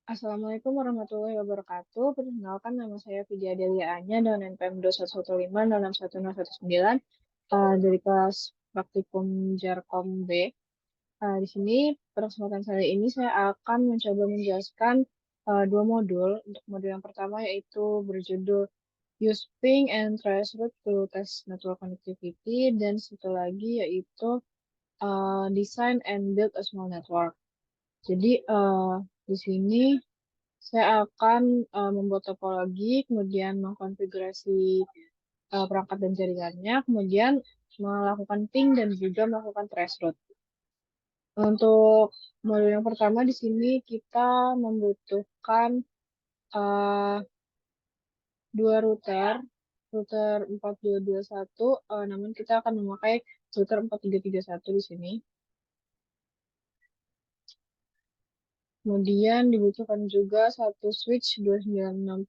Assalamualaikum warahmatullahi wabarakatuh. Perkenalkan nama saya Vidya Delia Anya dengan NPM 211561019 dari kelas praktikum Jarkom B. Di sini pada kesempatan saya ini saya akan mencoba menjelaskan dua modul. Untuk modul yang pertama yaitu berjudul Use Ping and Traceroute to Test Network Connectivity, dan satu lagi yaitu Design and Build a Small Network. Jadi di sini saya akan membuat topologi, kemudian mengkonfigurasi perangkat dan jaringannya, kemudian melakukan ping dan juga melakukan traceroute. Untuk modul yang pertama di sini kita membutuhkan uh, dua router 4221, namun kita akan memakai router 4331 di sini. Kemudian dibutuhkan juga satu switch 2960.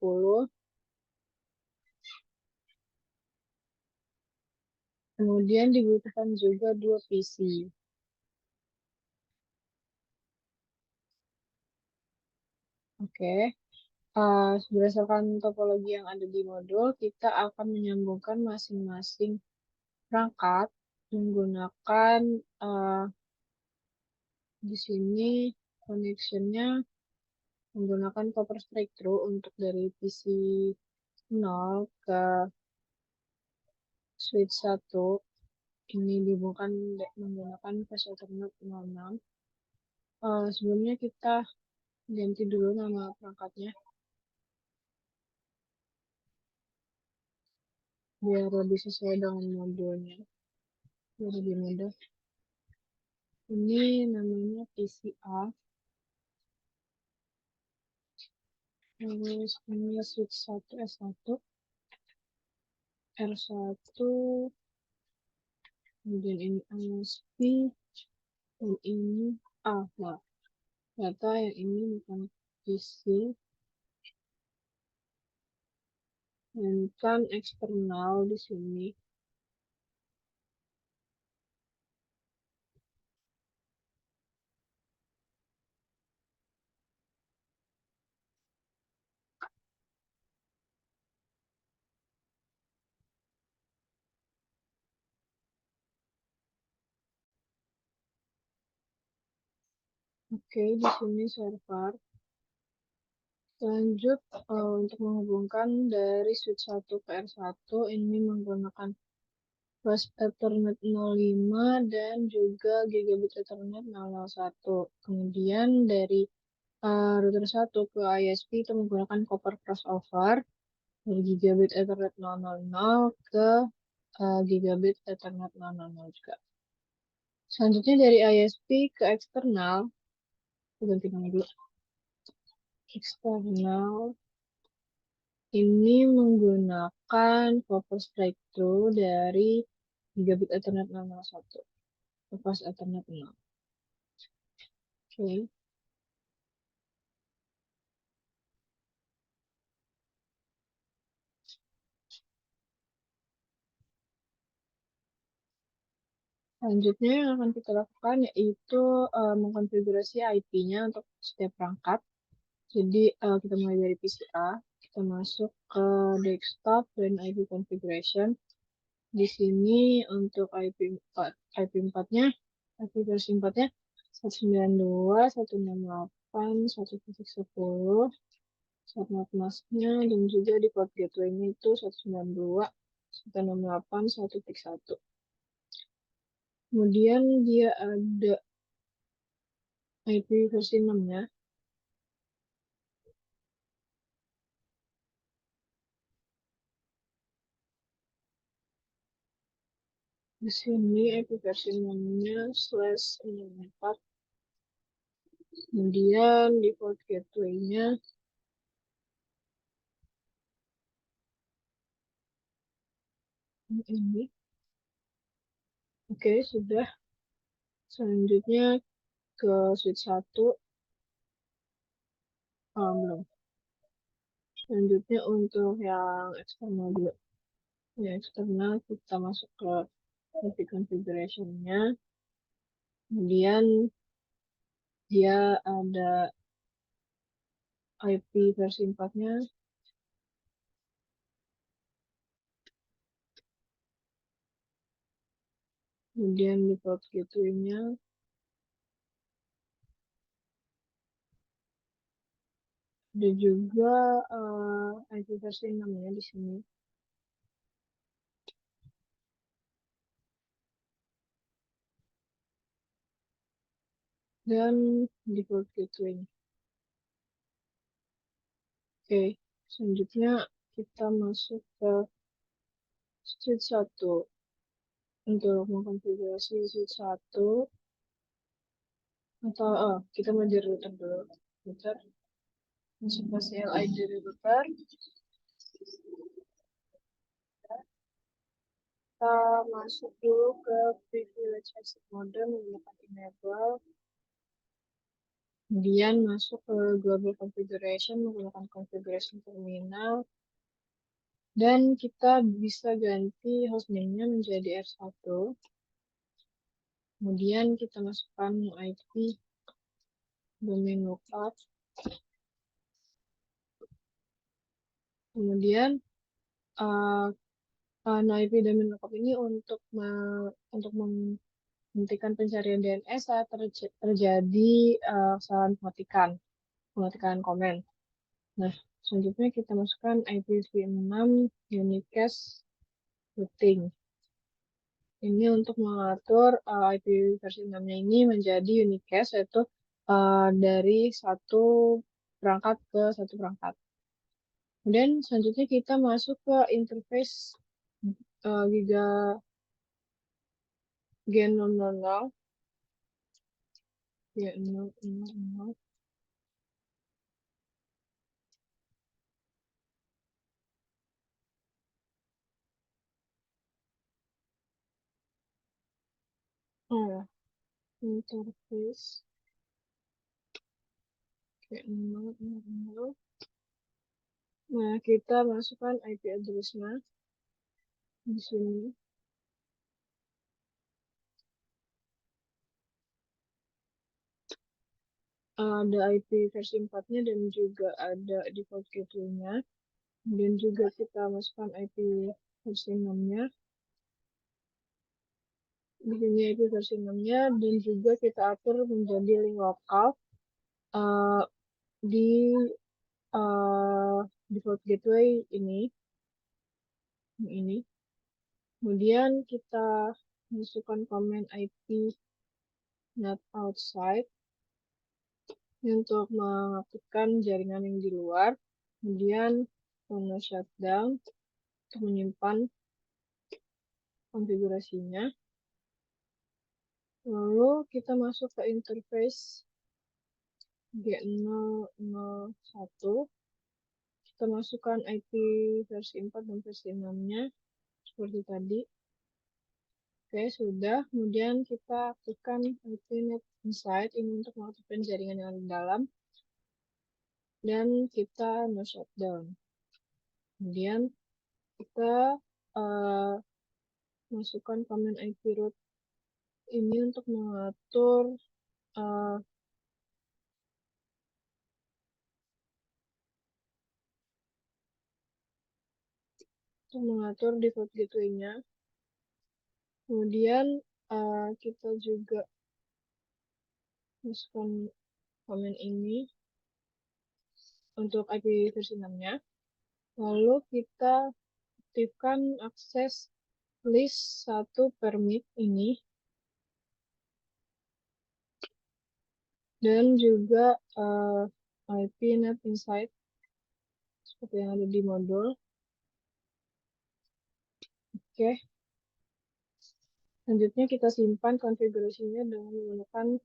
Kemudian dibutuhkan juga dua PC. Oke, berdasarkan topologi yang ada di modul, kita akan menyambungkan masing-masing perangkat menggunakan di sini connection-nya menggunakan copper straight through untuk dari PC 0 ke switch 1. Ini dihubungkan menggunakan flash Ethernet 06. Sebelumnya kita ganti dulu nama perangkatnya biar lebih sesuai dengan modulnya, biar lebih mudah. Ini namanya PCA. Terus ini switch 1 S1, R1, kemudian ini ISP, dan ini A. Nah, ternyata yang ini bukan PC, dan kan eksternal di sini. Oke, di sini server. Lanjut untuk menghubungkan dari switch 1 ke R1, ini menggunakan Flash Ethernet 05 dan juga Gigabit Ethernet 001. Kemudian dari router 1 ke ISP itu menggunakan copper crossover dari Gigabit Ethernet 000 ke Gigabit Ethernet 000 juga. Selanjutnya dari ISP ke eksternal, ganti nama dulu. Eksternal ini menggunakan copper straight through dari Gigabit Ethernet 001 ke Flash Ethernet 0. Oke. Selanjutnya yang akan kita lakukan yaitu mengkonfigurasi IP-nya untuk setiap perangkat. Jadi kita mulai dari PCA, kita masuk ke desktop dan IP configuration. Di sini untuk IP4-nya, IP versi 4-nya 192.168.1.10, subnet mask-nya, dan juga di port gateway-nya itu 192.168.1.1. Kemudian dia ada IP versi 6-nya. Di sini IP versi 6-nya /64. Kemudian default gateway-nya ini. Oke, sudah. Selanjutnya ke switch 1. Belum. Selanjutnya untuk yang eksternal dulu. Yang eksternal kita masuk ke IP configuration-nya. Kemudian dia ada IP versi 4-nya, kemudian default gateway-nya, ada juga IP versi 6-nya di sini. Dan default gateway. Oke, selanjutnya kita masuk ke stage 1. Untuk mengkonfigurasi stage 1, atau kita mau di router dulu. Router, masuk ke CLI dari router. Kita masuk dulu ke privilege access modem, menggunakan enable. Kemudian masuk ke global configuration, menggunakan configuration terminal. Dan kita bisa ganti hostname-nya menjadi R1. Kemudian kita masukkan IP domain lookup. Kemudian IP domain lookup ini untuk menghentikan pencarian DNS saat terjadi kesalahan pengetikan komen. Nah, selanjutnya kita masukkan IPv6 unicast routing. Ini untuk mengatur IP versi 6-nya ini menjadi unicast, yaitu dari satu perangkat ke satu perangkat. Kemudian selanjutnya kita masuk ke interface Giga G000. G000. Oh, interface G000. Nah, kita masukkan IP address-nya di sini. Ada IP versi 4-nya dan juga ada default gateway-nya. Kemudian juga kita masukkan IP versi 6-nya. Di sini IP versi 6-nya dan juga kita atur menjadi link lokal di default gateway ini. Kemudian kita masukkan command IP not outside untuk mengaktifkan jaringan yang di luar. Kemudian tono shutdown untuk menyimpan konfigurasinya. Lalu kita masuk ke interface G001. Kita masukkan IP versi 4 dan versi 6-nya seperti tadi. Oke, sudah. Kemudian kita aktifkan IP net inside ini untuk mengaktifkan jaringan yang ada di dalam. Dan kita no shutdown. Kemudian kita masukkan command IP root ini untuk mengatur default gateway-nya. Kemudian kita juga masukkan command ini untuk IP versi 6-nya. Lalu kita aktifkan akses list 1 permit ini. Dan juga IP net inside seperti yang ada di modul. Oke. Selanjutnya kita simpan konfigurasinya dengan menggunakan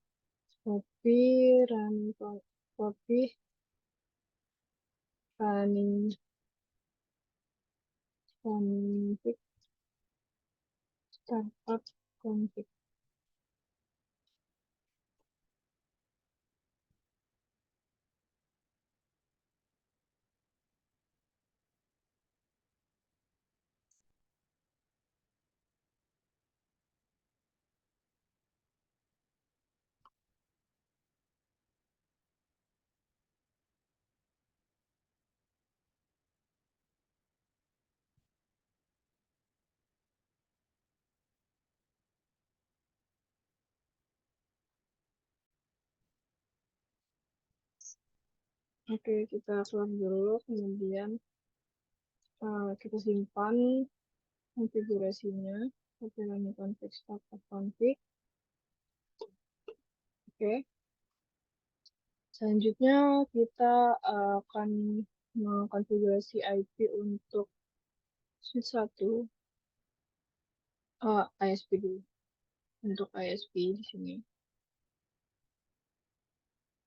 copy running config startup config. Oke, kita keluar dulu, kemudian kita simpan konfigurasinya. Kita run config start config. Oke. Selanjutnya kita akan mengkonfigurasi IP untuk switch 1 ISP dulu. Untuk ISP di sini.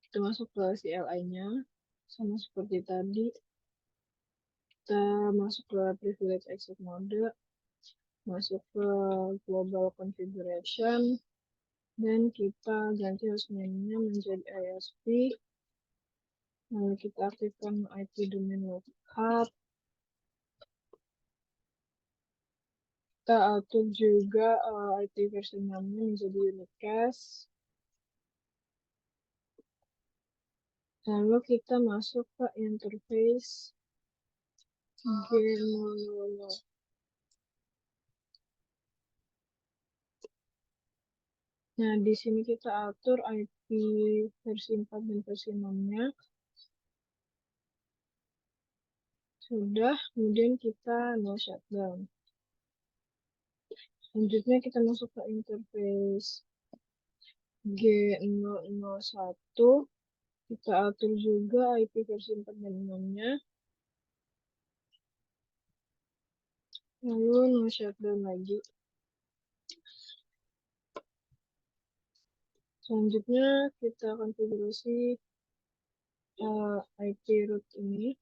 Kita masuk ke CLI-nya. Sama seperti tadi. Kita masuk ke privilege access mode. Masuk ke global configuration. Dan kita ganti hostname-nya menjadi ISP. Lalu kita aktifkan IP domain lookup. Kita atur juga IP versi 6-nya menjadi unicast. Lalu kita masuk ke interface G000. Nah, di sini kita atur IP versi 4 dan versi 6-nya. Sudah, kemudian kita no shutdown. Selanjutnya kita masuk ke interface G001. Kita atur juga IP versi 4 dan 6-nya. Lalu no shutdown lagi. Selanjutnya kita konfigurasi IP root ini.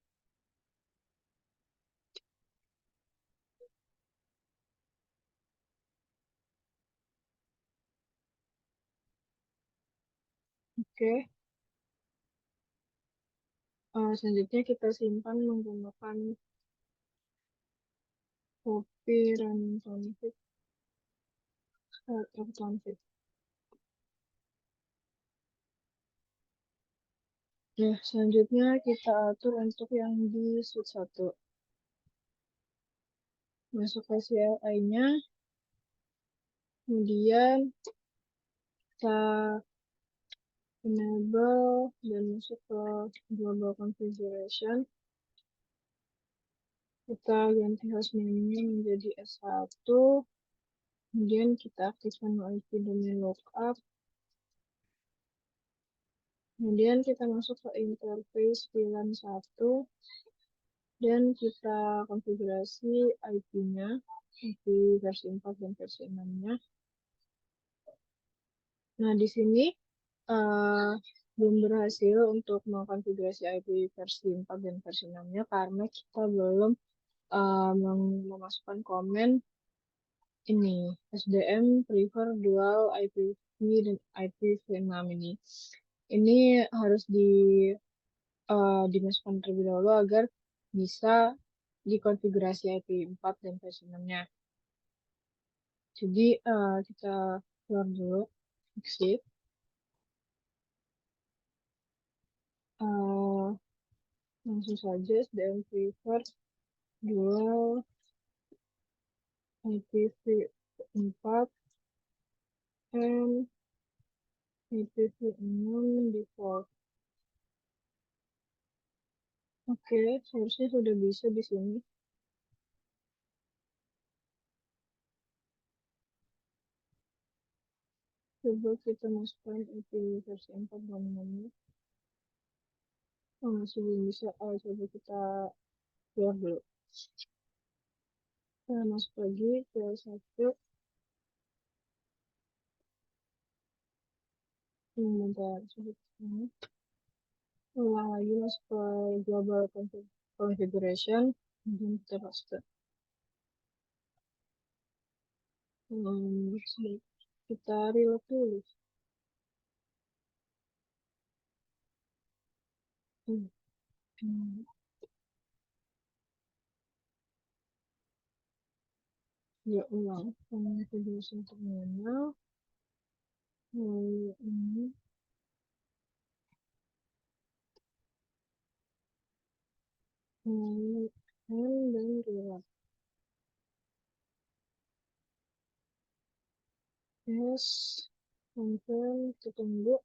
Oke. Selanjutnya kita simpan menggunakan copy running config startup config. Nah, selanjutnya kita atur untuk yang di switch 1. Masuk ke CLI-nya. Kemudian kita enable dan masuk ke global configuration. Kita ganti hostname-nya menjadi S1. Kemudian kita aktifkan IP domain lookup. Kemudian kita masuk ke interface VLAN 1 dan kita konfigurasi IP-nya, IP versi 4 dan versi 6-nya. Nah, di sini belum berhasil untuk mengkonfigurasi IP versi 4 dan versi 6-nya karena kita belum memasukkan komen ini SDM prefer dual IPv dan IPv6 ini. Ini harus dimasukkan terlebih dahulu agar bisa dikonfigurasi IP 4 dan versi 6-nya. Jadi kita keluar dulu, exit. Langsung saja SDM prefer dual IPv4 and IPv6 default. Oke, seharusnya sudah bisa di sini. Coba kita masukkan IP versi 4 dan 6-nya. Oh, masih belum bisa. Coba kita keluar dulu. Kita masuk lagi ke 1. Bentar, coba ini. Ulang lagi masuk ke global configuration. Kemudian kita paste. Kita reload dulu. Ya ulang configuration terminal. Lalu ini. Lalu N dan reload. Yes, confirm, kita tunggu.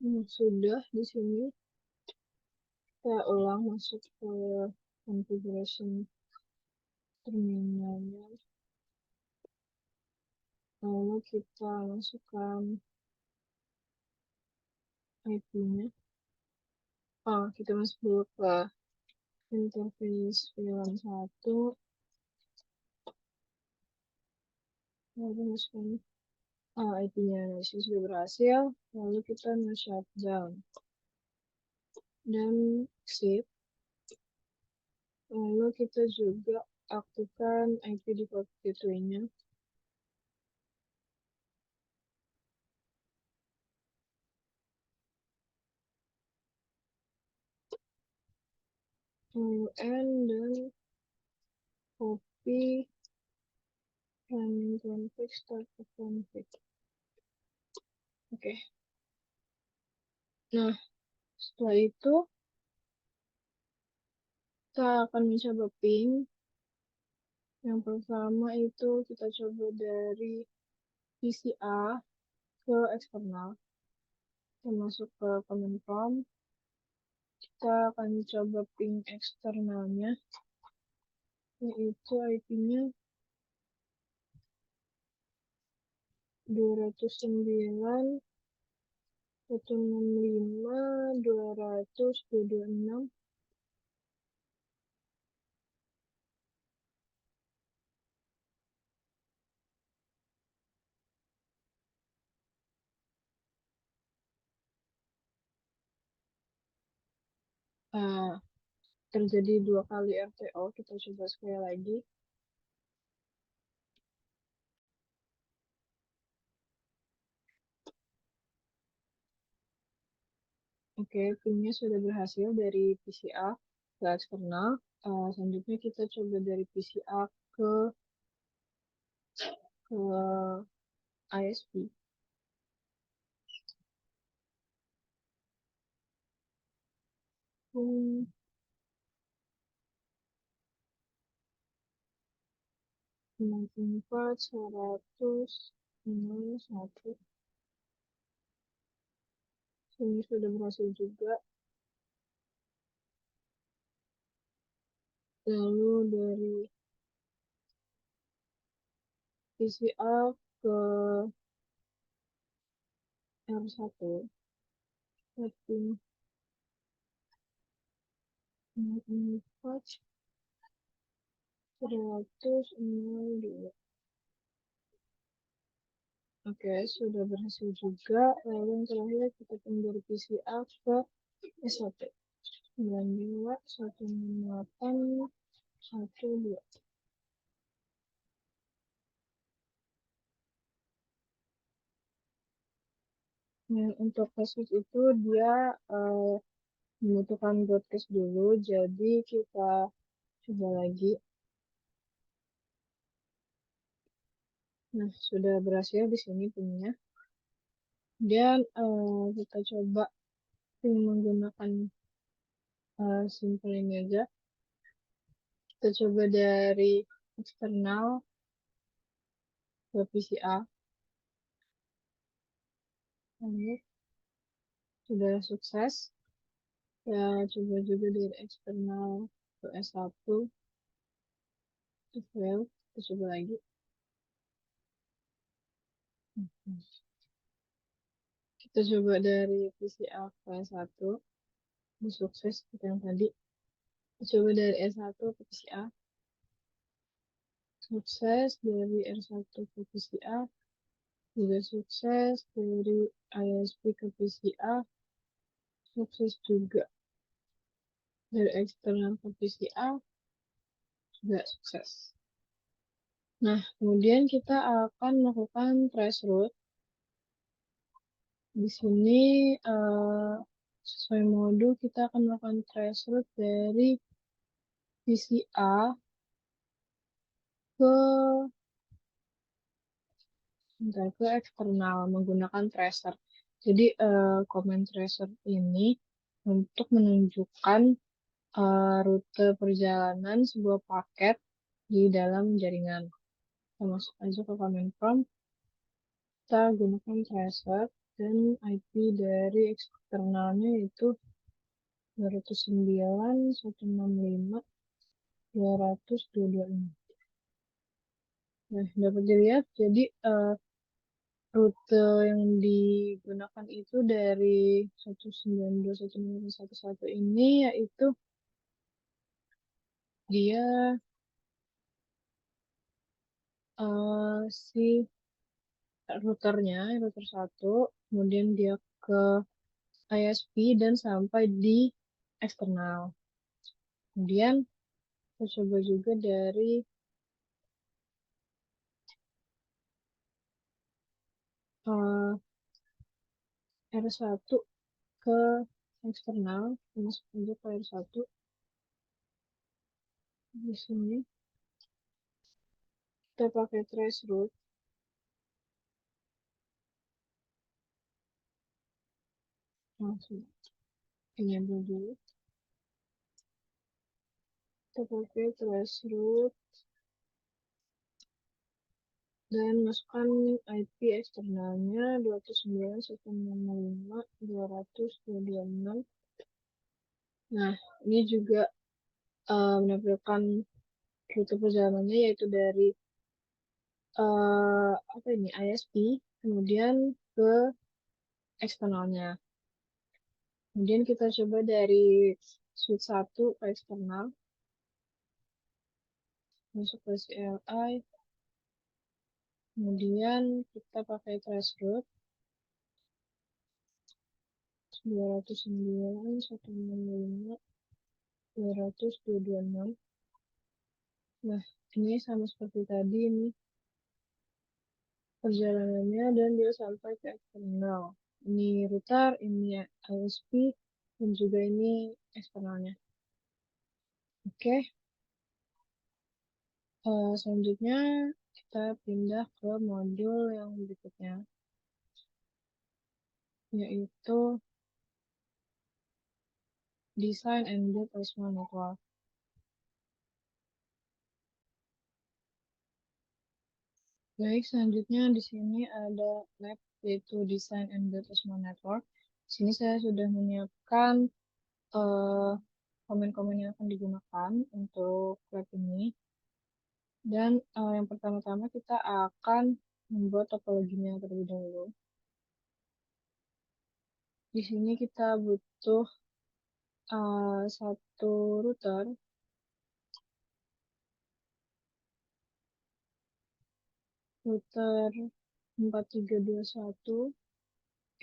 Sudah di sini saya ulang masuk ke configuration terminalnya, lalu kita masukkan IP-nya. Kita masuk dulu ke interface VLAN 1, lalu masukkan IP-nya. Nah, disitu sudah berhasil, lalu kita shutdown dan save. Lalu kita juga aktifkan IP default gateway-nya. Lalu N dan copy running config start to config. Oke. Nah, setelah itu kita akan mencoba ping. Yang pertama itu kita coba dari PCA ke eksternal. Kita masuk ke command prompt. Kita akan coba ping eksternalnya, yaitu IP-nya 209.165.200.226. Terjadi 2 kali RTO. Kita coba sekali lagi. Oke, pingnya sudah berhasil dari PCA ke eksternal. Selanjutnya kita coba dari PCA ke ISP. Hmm. 94.100.1. Ini sudah berhasil juga. Lalu dari PCA ke R1, setting 94.100.02. Oke, sudah berhasil juga. Lalu yang terakhir kita pindah dari PCA ke S1. 92.168.12. Nah, untuk kasus itu dia membutuhkan broadcast dulu, jadi kita coba lagi. Nah, sudah berhasil di sini pingnya. Dan kita coba ping menggunakan simple ini aja. Kita coba dari eksternal ke PCA. Lalu sudah sukses. Ya, coba juga dari eksternal ke S1. Fail. Kita coba lagi. Kita coba dari PCA ke S1. Ini sukses seperti yang tadi. Kita coba dari S1 ke PCA. Sukses dari R1 ke PCA. Juga sukses dari ISP ke PCA. Sukses juga dari eksternal ke PCA. Juga sukses. Nah, kemudian kita akan melakukan traceroute. Di sini sesuai modul kita akan melakukan traceroute dari PCA ke eksternal menggunakan tracer. Jadi comment tracer ini untuk menunjukkan rute perjalanan sebuah paket di dalam jaringan. Kita masuk aja ke command prompt. Kita gunakan tracer. dan IP dari eksternalnya itu 209.165.200.226. Nah, dapat dilihat jadi rute yang digunakan itu dari 192.165.111 ini yaitu dia si routernya, router 1, kemudian dia ke ISP dan sampai di eksternal. Kemudian kita coba juga dari R1 ke eksternal, masuk aja ke R1 di sini. Kita pakai trace route. Langsung enable dulu. Kita pakai trace route dan masukkan IP eksternalnya 209.165.200.226. Nah, ini juga menampilkan rute perjalanannya yaitu dari apa ini ISP kemudian ke eksternalnya. Kemudian kita coba dari switch 1 ke eksternal, masuk ke CLI, kemudian kita pakai trace route 209.165.200.226. Nah, ini sama seperti tadi ini perjalanannya dan dia sampai ke eksternal. Ini router, ini ISP, dan juga ini eksternalnya. Oke, selanjutnya kita pindah ke modul yang berikutnya, yaitu Design and Build a Small Network. Baik, selanjutnya di sini ada lab yaitu Design and Build a Small Network. Di sini saya sudah menyiapkan komen-komen yang akan digunakan untuk lab ini. Dan yang pertama-tama kita akan membuat topologinya terlebih dahulu. Di sini kita butuh satu router router 4321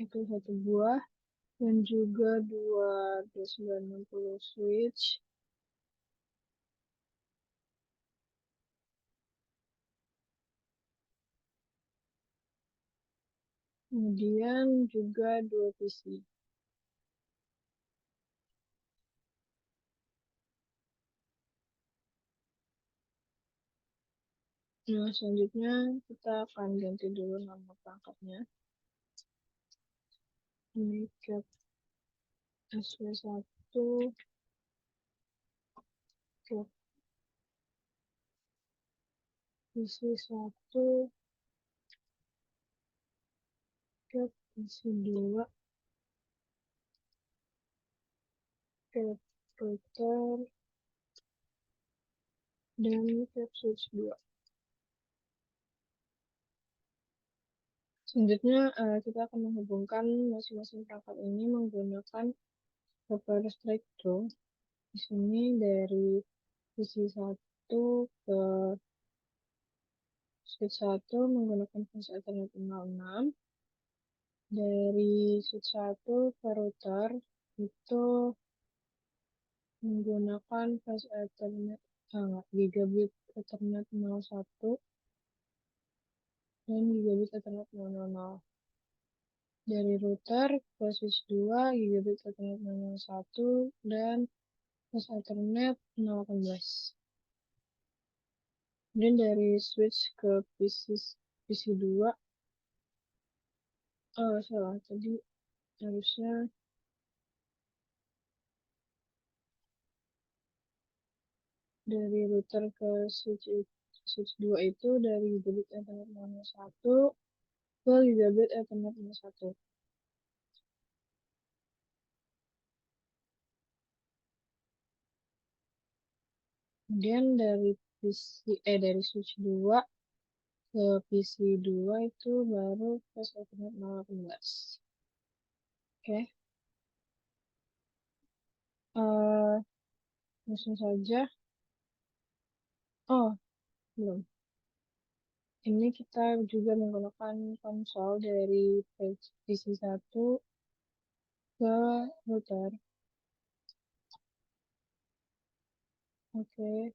itu satu buah dan juga 2960 switch, kemudian juga 2 PC. Nah, selanjutnya kita akan ganti dulu nama perangkatnya. Ini cap SW1, cap PC1, cap PC2, cap router, dan cap switch 2. Selanjutnya kita akan menghubungkan masing-masing perangkat ini menggunakan provider straight through. Di sini dari PC1 ke switch 1 menggunakan flash Ethernet 06. Dari switch 1 ke router itu menggunakan flash Ethernet gigabit Ethernet 01 dan gigabit Ethernet 000. Dari router ke switch 2 gigabit Ethernet 001 dan flash Ethernet 018. Kemudian dari switch ke PC2 salah tadi harusnya dari router ke switch 2 itu dari gigabit Ethernet 01 ke gigabit Ethernet 01. Kemudian dari switch 2 ke PC 2 itu baru pas Ethernet 018. Oke. Langsung saja. Oh, belum. Ini kita juga menggunakan konsol dari PC 1 ke router. Oke.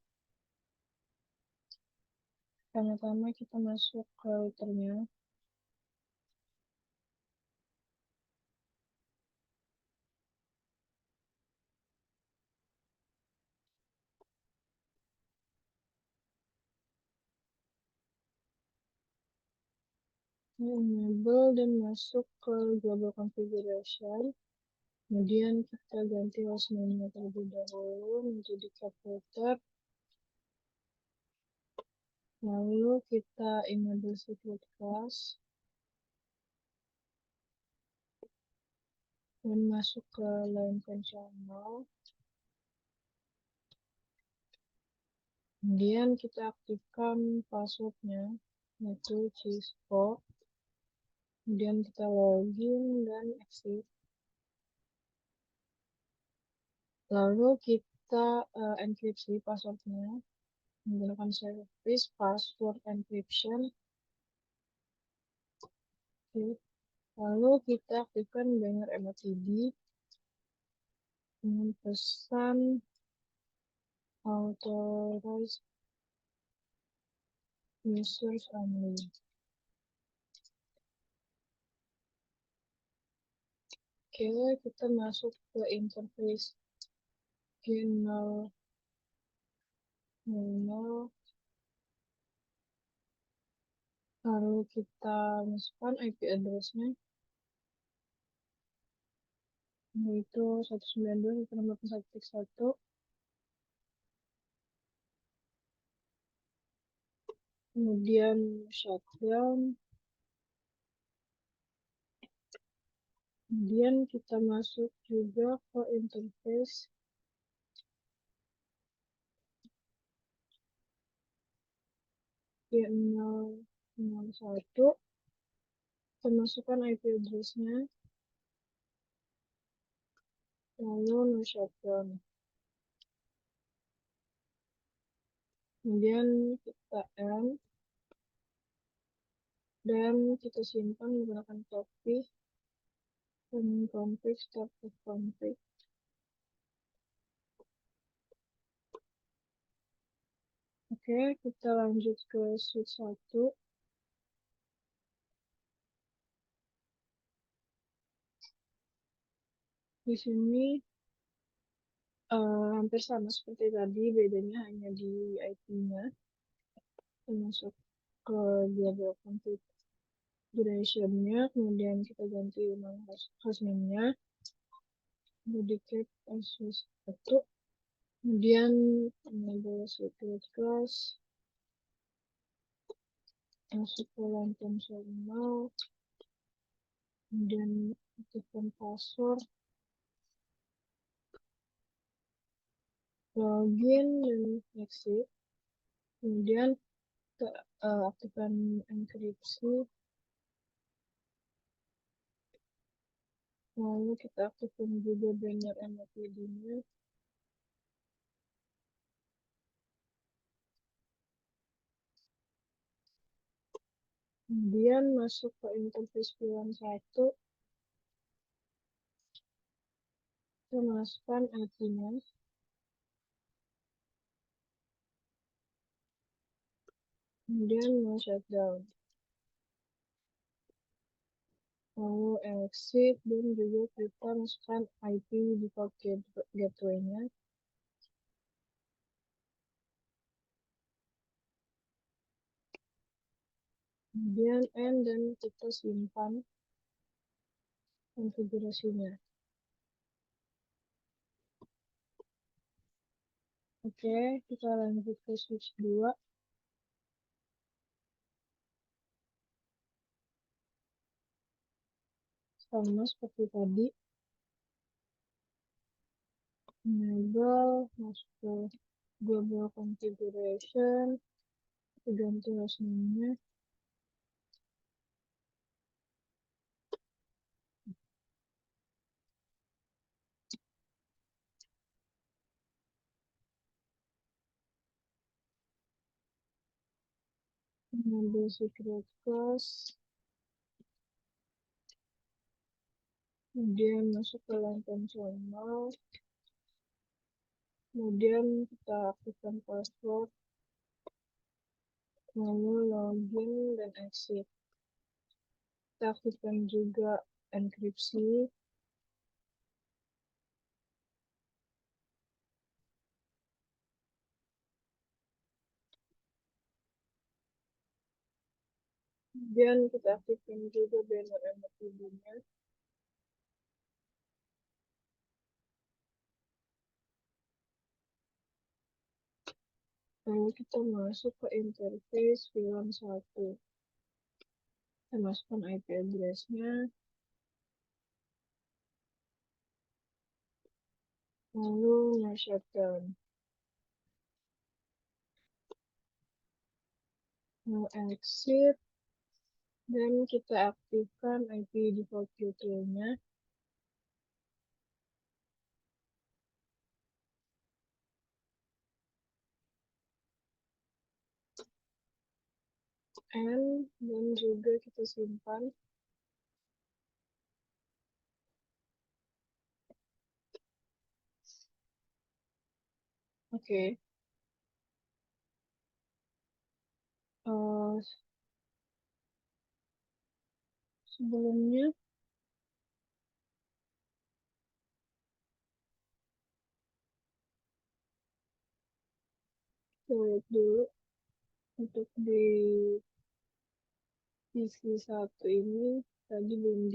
Pertama-tama kita masuk ke routernya. Enable dan masuk ke global configuration. Kemudian kita ganti hostname-nya terlebih dahulu menjadi cap router. Lalu kita enable secret class dan masuk ke line conditional. Kemudian kita aktifkan passwordnya, yaitu cisco. Kemudian kita login dan exit. Lalu kita enkripsi passwordnya menggunakan service password encryption. Lalu kita aktifkan banner MFTD dengan pesan authorized users only. Oke, kita masuk ke interface G000. Lalu kita masukkan IP address-nya, yaitu 192.168.1.1. Kemudian shutdown. Kemudian kita masuk juga ke interface G001. Kita masukkan IP address-nya, lalu no shutdown. Kemudian kita end dan kita simpan menggunakan copy dan config start config. Oke, kita lanjut ke switch 1. Di sini hampir sama seperti tadi, bedanya hanya di IP-nya. Kita masuk ke global configuration-nya, kemudian kita ganti nama hostname-nya, dedicate switch 1. Kemudian enable secret class, masuk ke line console, kemudian aktifkan password, login dan exit. Kemudian kita aktifkan enkripsi, lalu kita aktifkan juga banner MFTD-nya. Kemudian masuk ke interface VLAN 1, kita masukkan IP-nya, kemudian mau shutdown, lalu exit dan juga kita masukkan IP default gateway-nya. Kemudian end dan kita simpan konfigurasinya. Oke, kita lanjut ke switch 2. Sama seperti tadi, enable, masuk ke global configuration, ganti hostname-nya. Mengambil secret class, kemudian masuk ke line konsional, kemudian kita aktifkan password, lalu login dan exit. Kita aktifkan juga enkripsi. Kemudian kita aktifkan juga banner MFTB-nya. Lalu kita masuk ke interface VLAN 1. Kita masukkan IP address-nya. Lalu shutdown. Lalu exit. Dan kita aktifkan IP default gateway-nya. Dan juga kita simpan. Oke. Sebelumnya kita lihat dulu untuk di PC1 ini tadi belum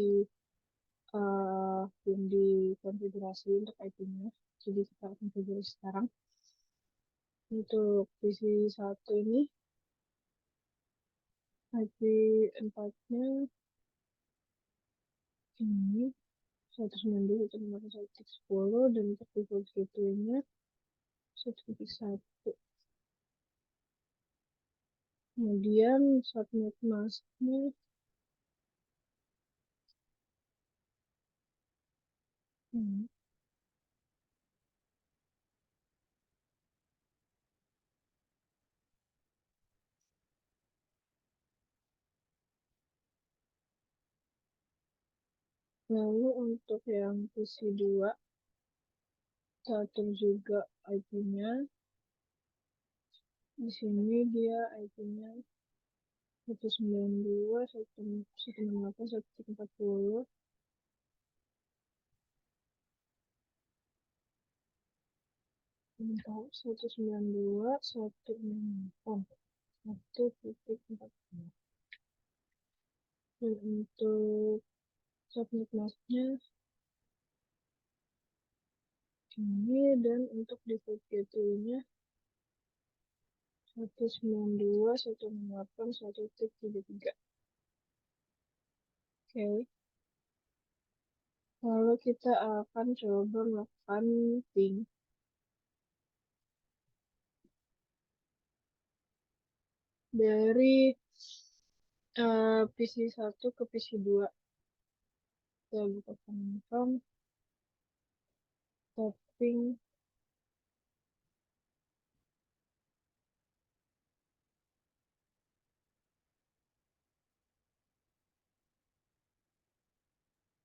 dikonfigurasi untuk IP-nya. Jadi kita konfigurasi sekarang. Untuk PC1 ini IP 4-nya ini 192.168.1.10 dan untuk default gateway-nya 1.1. Kemudian subnet mask-nya ini. Lalu untuk yang PC2 kita atur juga IP-nya. Di sini dia IP-nya 192.168.1.40. 192.168.1.40. Dan untuk subnet mask-nya ini, dan untuk default gateway-nya 192.168.1.33. Oke. Lalu kita akan coba melakukan ping dari PC1 ke PC2. Kita buka confirm, tapping,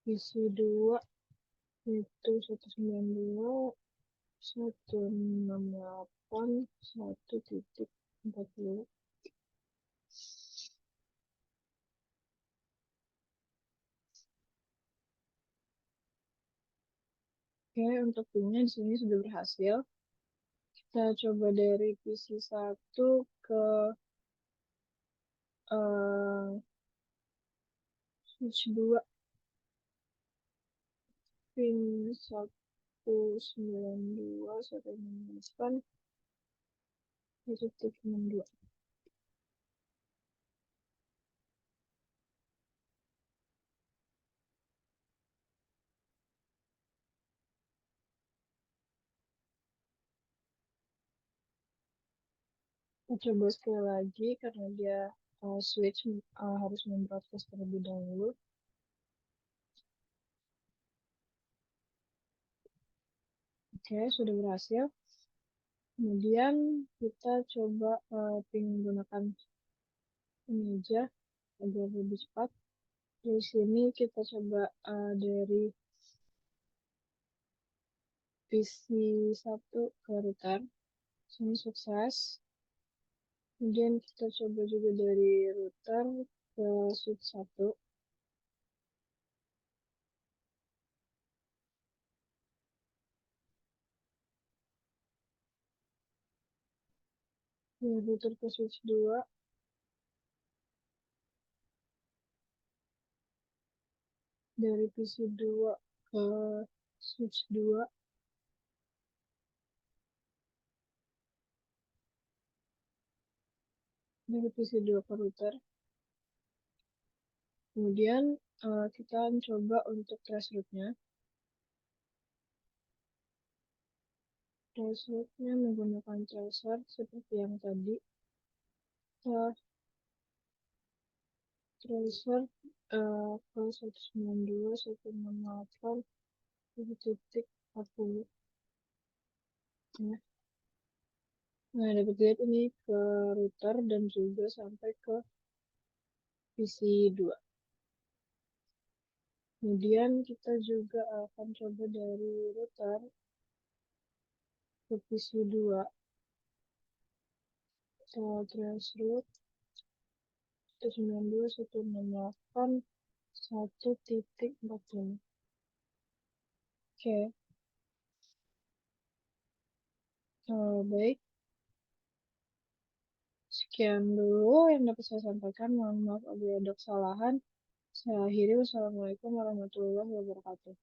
PC2 itu 192.168.1.40. Oke, untuk pingnya di sini sudah berhasil. Kita coba dari PC1 ke switch 2, pin 192.168.1.62. Kita coba sekali lagi karena dia switch harus membroadcast terlebih dahulu. Oke, sudah berhasil. Kemudian kita coba menggunakan ini aja agar lebih cepat. Di sini kita coba dari PC1 ke router. Sini sukses. Kemudian kita coba juga dari router ke switch 1. Dari router ke switch 2. Dari PC2 ke switch 2. Dari PC2 ke router. Kemudian kita coba untuk traceroute-nya. Traceroute-nya menggunakan tracer seperti yang tadi. Kita tracer ke 192.168.40. Ya. Nah, dapat lihat ini ke router dan juga sampai ke PC2. Kemudian kita juga akan coba dari router ke PC2. Kita traceroute 192.168.1.40. Oke, baik. Sekian dulu yang dapat saya sampaikan. Mohon maaf apabila ada kesalahan. Saya akhiri. Wassalamualaikum warahmatullahi wabarakatuh.